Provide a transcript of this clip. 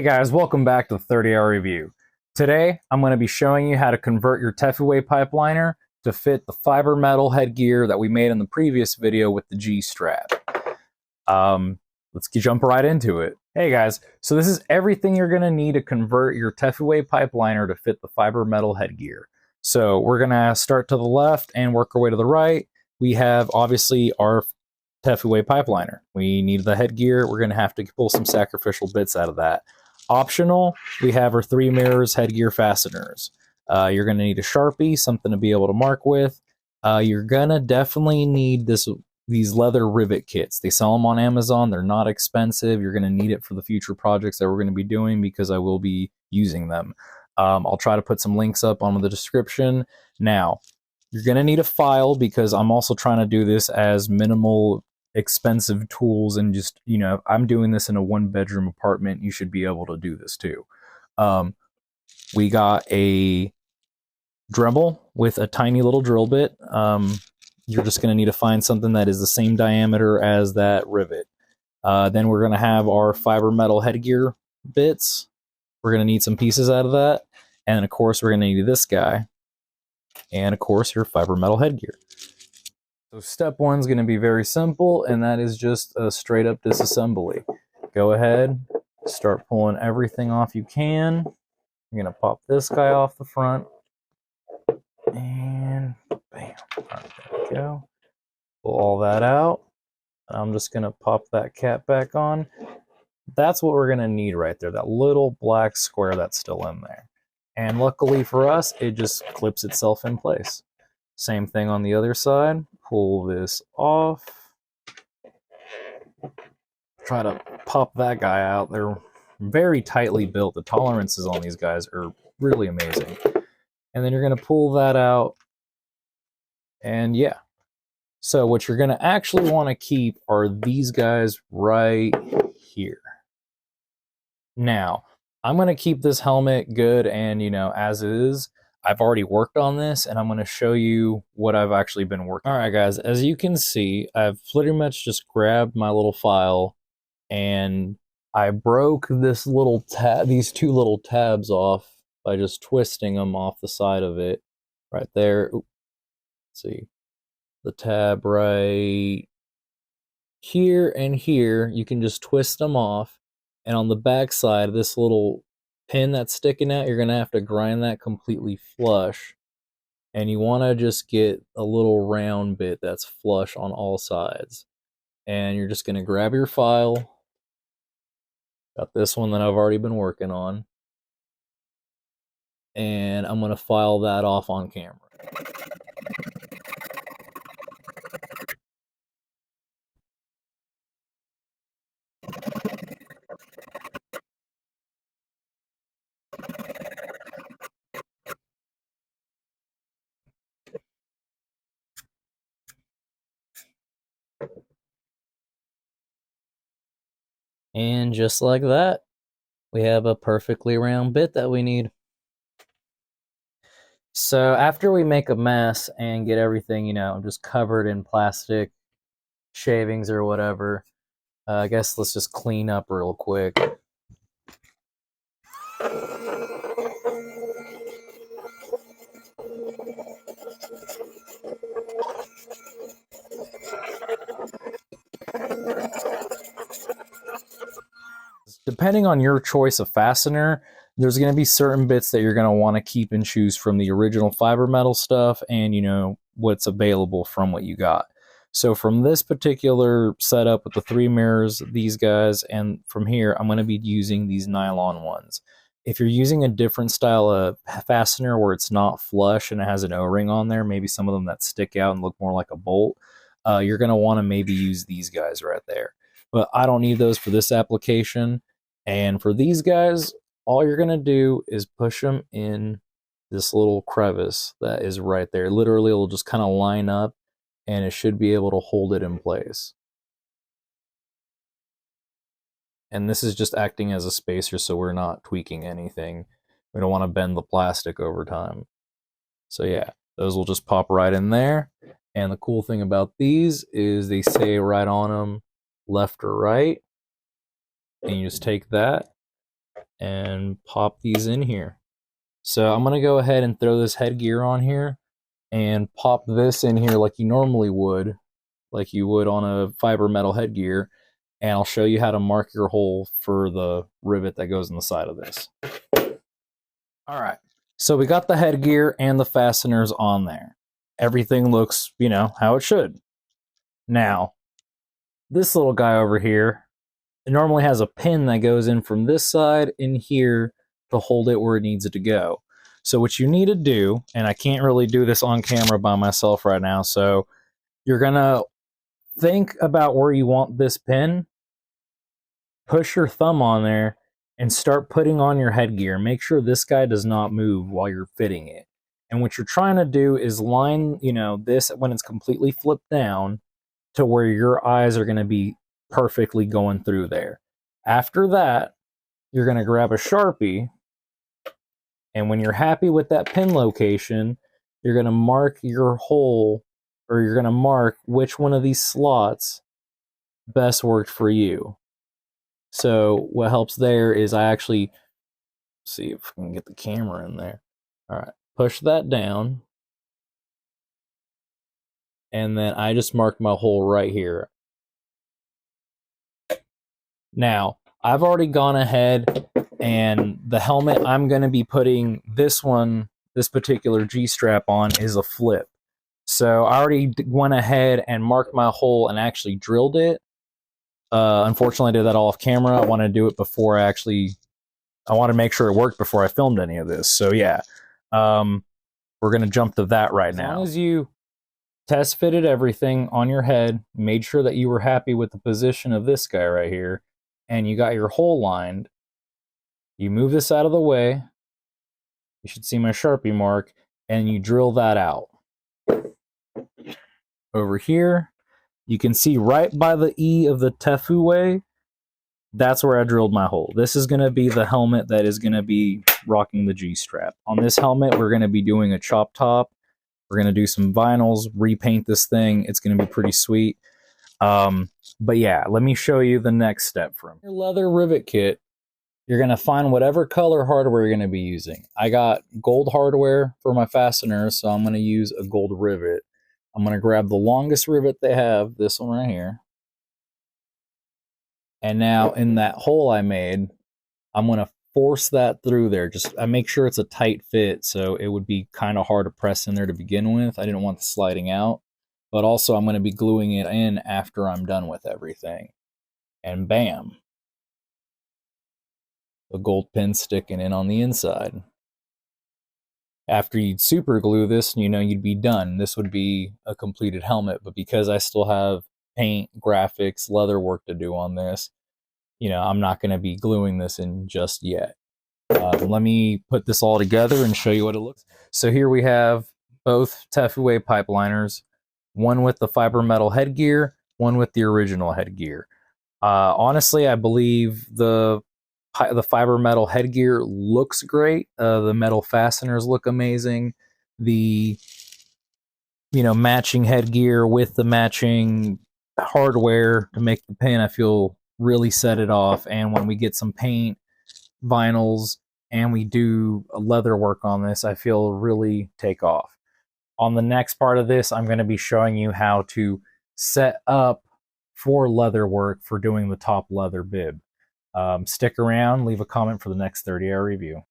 Hey guys, welcome back to the 30-hour review. Today, I'm going to be showing you how to convert your tefuawe pipeliner to fit the fibermetal headgear that we made in the previous video with the G-strap. Let's jump right into it. Hey guys, so this is everything you're going to need to convert your tefuawe pipeliner to fit the fibermetal headgear. So we're going to start to the left and work our way to the right. We have obviously our tefuawe pipeliner. We need the headgear. We're going to have to pull some sacrificial bits out of that. Optional, we have our 3 mirrors headgear fasteners. You're going to need a Sharpie, something to be able to mark with. You're going to definitely need these leather rivet kits. They sell them on Amazon. They're not expensive. You're going to need it for the future projects that we're going to be doing because I will be using them. I'll try to put some links up on the description. Now, you're going to need a file because I'm also trying to do this as minimal expensive tools, and just, you know, I'm doing this in a 1-bedroom apartment. You should be able to do this too. We got a Dremel with a tiny little drill bit. You're just going to need to find something that is the same diameter as that rivet. Then we're going to have our fibermetal headgear bits. We're going to need some pieces out of that. And of course, we're going to need this guy. And of course, your fibermetal headgear. So step 1 is going to be very simple, and that is just a straight up disassembly. Go ahead, start pulling everything off you can. I'm going to pop this guy off the front. And bam. All right, there we go. Pull all that out. I'm just going to pop that cap back on. That's what we're going to need right there, that little black square that's still in there. And luckily for us, it just clips itself in place. Same thing on the other side. Pull this off. Try to pop that guy out. They're very tightly built. The tolerances on these guys are really amazing. And then you're going to pull that out. And yeah. So what you're going to actually want to keep are these guys right here. Now, I'm going to keep this helmet good and, you know, as is. I've already worked on this, and I'm going to show you what I've actually been working on. All right, guys, as you can see, I've pretty much just grabbed my little file, and I broke this little these 2 little tabs off by just twisting them off the side of it right there. Ooh, let's see, the tab right here and here, you can just twist them off, and on the back side, this little pin that's sticking out, you're going to have to grind that completely flush, and you want to just get a little round bit that's flush on all sides. And you're just going to grab your file. Got this one that I've already been working on, and I'm going to file that off on camera. And just like that, we have a perfectly round bit that we need. So after we make a mess and get everything, you know, just covered in plastic shavings or whatever, I guess let's just clean up real quick. Depending on your choice of fastener, there's going to be certain bits that you're going to want to keep and choose from the original fibermetal stuff and, you know, what's available from what you got. So from this particular setup with the 3 mirrors, these guys, and from here, I'm going to be using these nylon ones. If you're using a different style of fastener where it's not flush and it has an O-ring on there, maybe some of them that stick out and look more like a bolt, you're going to want to maybe use these guys right there. But I don't need those for this application. And for these guys, all you're going to do is push them in this little crevice that is right there. Literally, it'll just kind of line up, and it should be able to hold it in place. And this is just acting as a spacer, so we're not tweaking anything. We don't want to bend the plastic over time. So yeah, those will just pop right in there. And the cool thing about these is they say right on them, left or right. And you just take that and pop these in here. So I'm going to go ahead and throw this headgear on here and pop this in here like you normally would, like you would on a fibermetal headgear. And I'll show you how to mark your hole for the rivet that goes in the side of this. All right, so we got the headgear and the fasteners on there. Everything looks, you know, how it should. Now, this little guy over here, it normally has a pin that goes in from this side in here to hold it where it needs it to go. So what you need to do, and I can't really do this on camera by myself right now, so you're gonna think about where you want this pin, push your thumb on there, and start putting on your headgear. Make sure this guy does not move while you're fitting it. And what you're trying to do is line, you know, this when it's completely flipped down to where your eyes are going to be perfectly going through there. After that, you're going to grab a Sharpie, and when you're happy with that pin location, you're going to mark your hole, or you're going to mark which one of these slots best worked for you. So what helps there is I actually, see if I can get the camera in there. All right, push that down. And then I just marked my hole right here. Now, I've already gone ahead, and the helmet I'm going to be putting this particular G-strap on is a flip. So I already went ahead and marked my hole and actually drilled it. Unfortunately, I did that all off camera. I want to do it before I want to make sure it worked before I filmed any of this. So yeah, we're going to jump to that right now. As long as you test fitted everything on your head, made sure that you were happy with the position of this guy right here, and you got your hole lined, you move this out of the way. You should see my Sharpie mark, and you drill that out. Over here, you can see right by the E of the tefuawe, that's where I drilled my hole. This is going to be the helmet that is going to be rocking the G-strap. On this helmet, we're going to be doing a chop top. We're going to do some vinyls, repaint this thing. It's going to be pretty sweet. But yeah, let me show you the next step from your leather rivet kit. You're going to find whatever color hardware you're going to be using. I got gold hardware for my fasteners, so I'm going to use a gold rivet. I'm going to grab the longest rivet they have, this one right here. And now in that hole I made, I'm going to force that through there. I make sure it's a tight fit, so it would be kind of hard to press in there to begin with. I didn't want the sliding out. But also I'm going to be gluing it in after I'm done with everything. And bam. The gold pin sticking in on the inside. After you'd super glue this, you know, you'd be done. This would be a completed helmet, but because I still have paint, graphics, leather work to do on this, you know, I'm not going to be gluing this in just yet. Let me put this all together and show you what it looks like. So here we have both tefuawe pipe liners, one with the fibermetal headgear, one with the original headgear. Honestly, I believe the fibermetal headgear looks great. The metal fasteners look amazing. The, you know, matching headgear with the matching hardware to make the pin, I feel really set it off. And when we get some paint, vinyls, and we do leather work on this, I feel really take off. On the next part of this, I'm going to be showing you how to set up for leather work for doing the top leather bib. Stick around, leave a comment for the next 30-hour review.